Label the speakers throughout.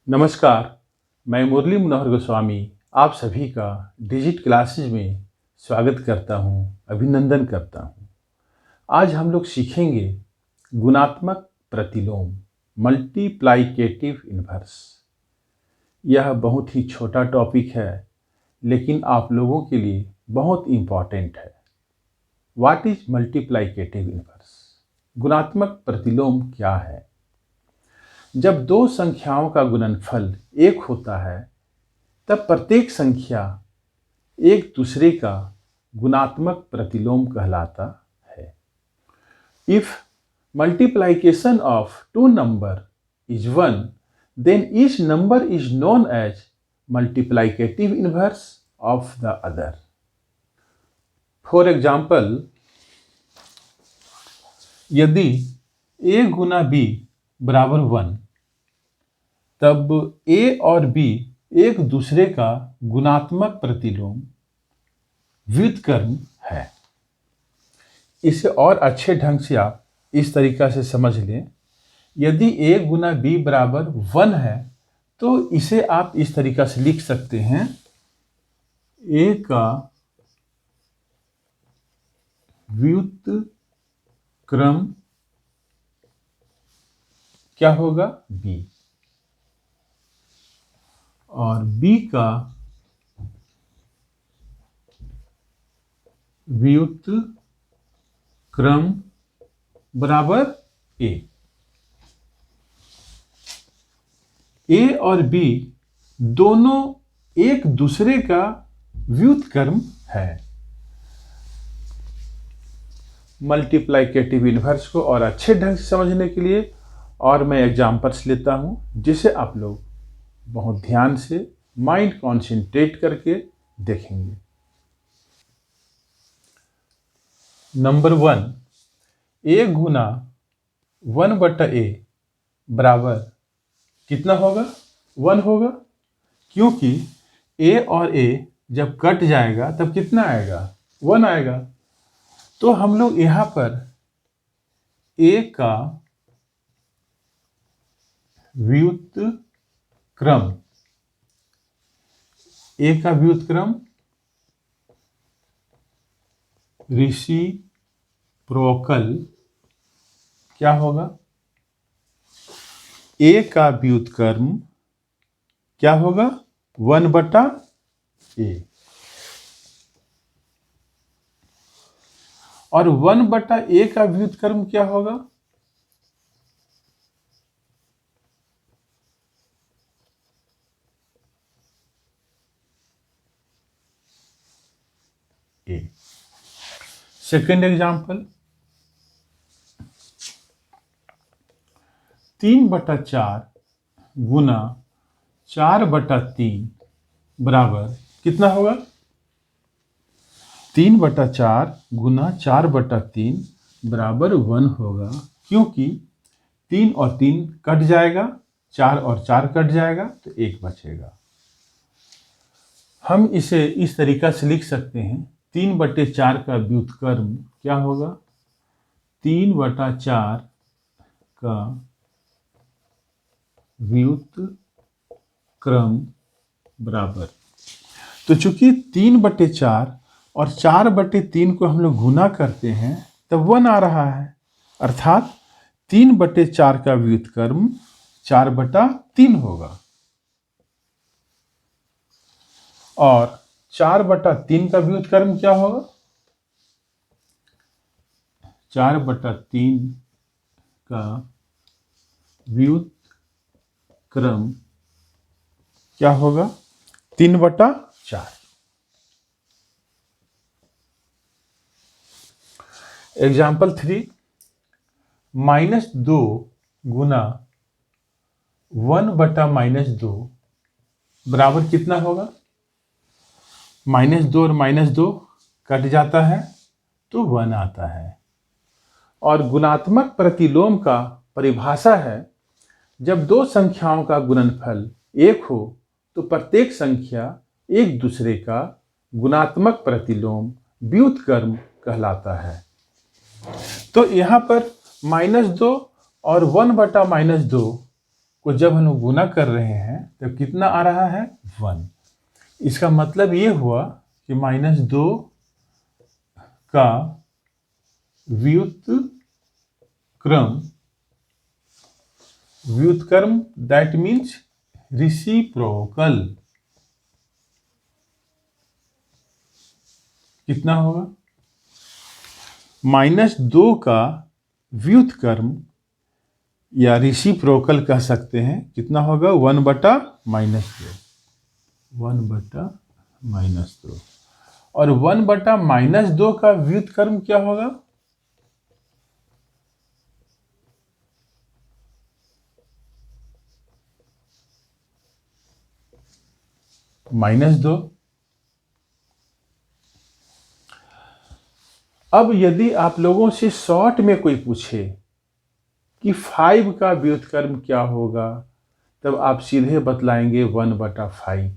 Speaker 1: नमस्कार, मैं मुरली मनोहर गोस्वामी आप सभी का डिजिट क्लासेज में स्वागत करता हूँ, अभिनंदन करता हूँ। आज हम लोग सीखेंगे गुणात्मक प्रतिलोम, मल्टीप्लाइकेटिव इन्वर्स। यह बहुत ही छोटा टॉपिक है, लेकिन आप लोगों के लिए बहुत इम्पॉर्टेंट है। What is multiplicative inverse? गुणात्मक प्रतिलोम क्या है? जब दो संख्याओं का गुणनफल एक होता है, तब प्रत्येक संख्या एक दूसरे का गुणात्मक प्रतिलोम कहलाता है। If multiplication of two number is one, then each number is known as multiplicative inverse of the other. For example, यदि a गुना b बराबर 1, तब a और b एक दूसरे का गुणात्मक प्रतिलोम व्युत्क्रम है। इसे और अच्छे ढंग से आप इस तरीका से समझ लें। यदि a गुना b बराबर 1 है, तो इसे आप इस तरीका से लिख सकते हैं, a का व्युत्क्रम क्या होगा? b, और b का व्युत्क्रम बराबर a। a और b दोनों एक दूसरे का व्युत्क्रम है। मल्टीप्लाइकेटिव इन्वर्स को और अच्छे ढंग से समझने के लिए और मैं एग्जांपल्स लेता हूं, जिसे आप लोग बहुत ध्यान से माइंड कॉन्सेंट्रेट करके देखेंगे। नंबर 1, a गुना 1/a बराबर कितना होगा? 1 होगा, क्योंकि a और a जब कट जाएगा तब कितना आएगा? 1 आएगा। तो हम लोग यहां पर a का व्युत्क्रम, रेसिप्रोकल क्या होगा? a का व्युत्क्रम क्या होगा? 1/a। और 1/a का व्युत्क्रम क्या होगा? a। सेकेंड एग्जाम्पल, 3/4 गुना 4/3 बराबर कितना होगा? 3/4 गुना 4/3 बराबर 1 होगा, क्योंकि 3 और 3 कट जाएगा, 4 और 4 कट जाएगा, तो 1 बचेगा। हम इसे इस तरीका से लिख सकते हैं, 3/4 का व्युत्क्रम क्या होगा? 3/4 का व्युत्क्रम बराबर, तो चूंकि 3/4 और 4/3 को हम लोग गुना करते हैं तब 1 आ रहा है, अर्थात 3/4 का व्युत्क्रम 4/3 होगा, और 4/3 का व्युत्क्रम क्या होगा? 4/3 का व्युत्क्रम क्या होगा? 3/4। एग्जाम्पल 3, -2 गुना 1/-2 बराबर कितना होगा? -2 और -2 कट जाता है तो 1 आता है। और गुणात्मक प्रतिलोम का परिभाषा है, जब दो संख्याओं का गुणनफल एक हो तो प्रत्येक संख्या एक दूसरे का गुणात्मक प्रतिलोम व्युत्क्रम कहलाता है। तो यहाँ पर -2 और 1/-2 को जब हम लोग गुना कर रहे हैं तो कितना आ रहा है 1। इसका मतलब ये हुआ कि -2 का व्युत्क्रम दैट मीन्स रिसिप्रोकल कितना होगा? -2 का व्युत्क्रम या रेसिप्रोकल कह सकते हैं, कितना होगा? 1/-2 1/-2 और 1/-2 का व्युत्क्रम क्या होगा? -2। अब यदि आप लोगों से शॉर्ट में कोई पूछे कि 5 का व्युत्क्रम क्या होगा, तब आप सीधे बतलाएंगे 1/5।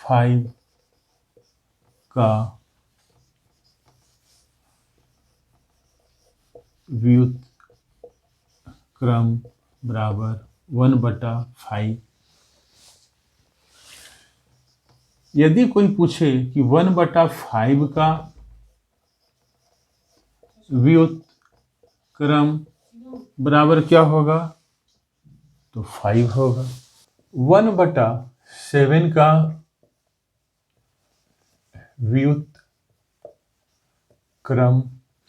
Speaker 1: 5 का व्युत्क्रम बराबर 1/5। यदि कोई पूछे कि 1/5 का व्युत्क्रम बराबर क्या होगा, तो 5 होगा। 1/7 का व्युत्क्रम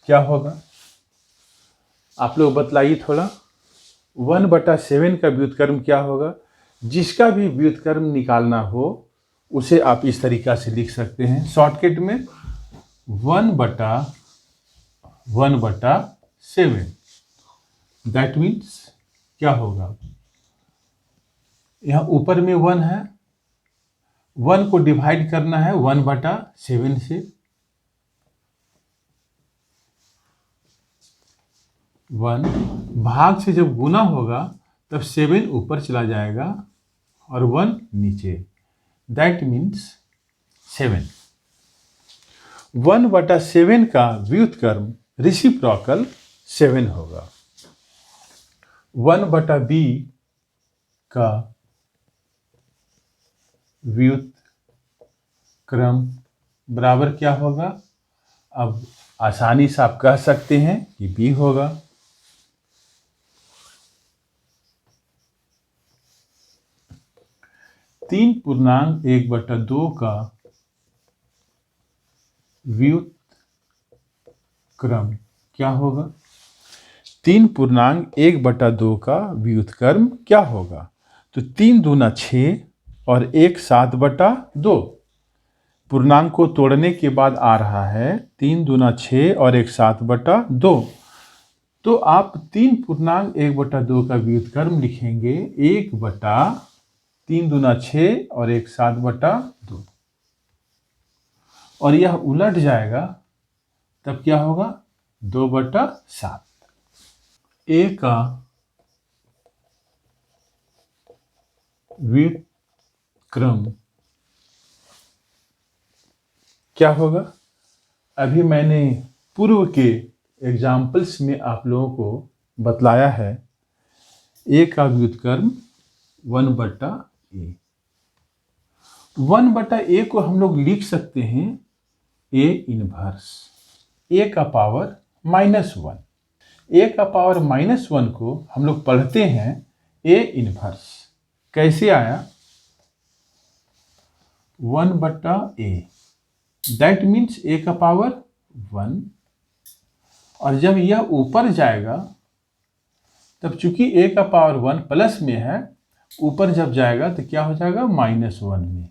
Speaker 1: क्या होगा? आप लोग बतलाइए थोड़ा। 1/7 का व्युत्क्रम क्या होगा? जिसका भी व्युत्क्रम निकालना हो उसे आप इस तरीका से लिख सकते हैं शॉर्टकट में 1/7। दैट मीन्स क्या होगा? यहाँ ऊपर में 1 है, 1 को डिवाइड करना है 1/7 से। 1 भाग से जब गुना होगा तब 7 ऊपर चला जाएगा और 1 नीचे। That means 7। 1/7 का व्युत्क्रम रेसिप्रोकल 7 होगा। 1/b का व्युत्क्रम बराबर क्या होगा? अब आसानी से आप कह सकते हैं कि b होगा। 3.1/2 का व्युत्क्रम क्या होगा? 3.1/2 का व्युत्क्रम क्या होगा? तो 3 दूना 6 और 1 7/2। पूर्णांक को तोड़ने के बाद आ रहा है 3 दूना 6 और 1 7/2। तो आप 3.1/2 का व्युत्क्रम लिखेंगे 1/3 दूना 6 और 1 7/2। और यह उलट जाएगा तब क्या होगा? 2/7। a का व्युत्क्रम क्या होगा? अभी मैंने पूर्व के एग्जाम्पल्स में आप लोगों को बतलाया है a का व्युत्क्रम 1/a। 1/a को हम लोग लिख सकते हैं a इनवर्स a का पावर -1। a का पावर -1 को हम लोग पढ़ते हैं a इनवर्स। कैसे आया? 1/a दैट मीन्स a का पावर 1। और जब यह ऊपर जाएगा तब चूंकि a का पावर 1 प्लस में है, ऊपर जब जाएगा तो क्या हो जाएगा? -1 में।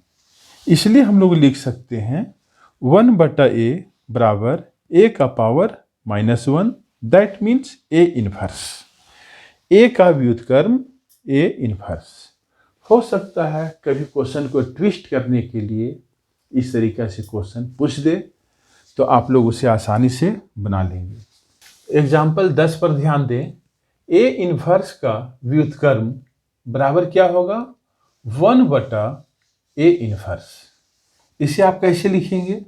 Speaker 1: इसलिए हम लोग लिख सकते हैं 1/a बराबर a का power -1। That means a inverse. a का व्युत्क्रम a इनवर्स। हो सकता है कभी क्वेश्चन को ट्विस्ट करने के लिए इस तरीका से क्वेश्चन पूछ दे, तो आप लोग उसे आसानी से बना लेंगे। एग्जाम्पल 10 पर ध्यान दें। a इनवर्स का व्युत्क्रम बराबर क्या होगा? 1/a inverse. इसे आप कैसे लिखेंगे?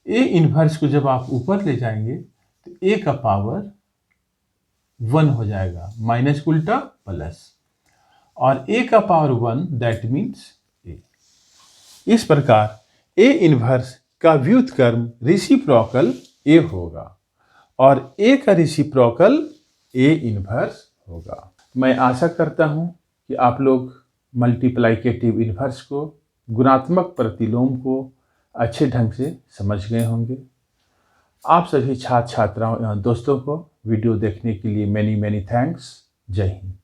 Speaker 1: a इनवर्स को जब आप ऊपर ले जाएंगे तो a का पावर 1 हो जाएगा, माइनस का उल्टा प्लस, और a का पावर 1 दैट मीन्स a। इस प्रकार a इन्वर्स का व्युत्क्रम रेसिप्रोकल a होगा और a का रेसिप्रोकल a इन्वर्स होगा। मैं आशा करता हूं कि आप लोग मल्टीप्लिकेटिव इन्वर्स को, गुणात्मक प्रतिलोम को अच्छे ढंग से समझ गए होंगे। आप सभी छात्र छात्राओं एवं दोस्तों को वीडियो देखने के लिए मैनी थैंक्स। जय हिंद।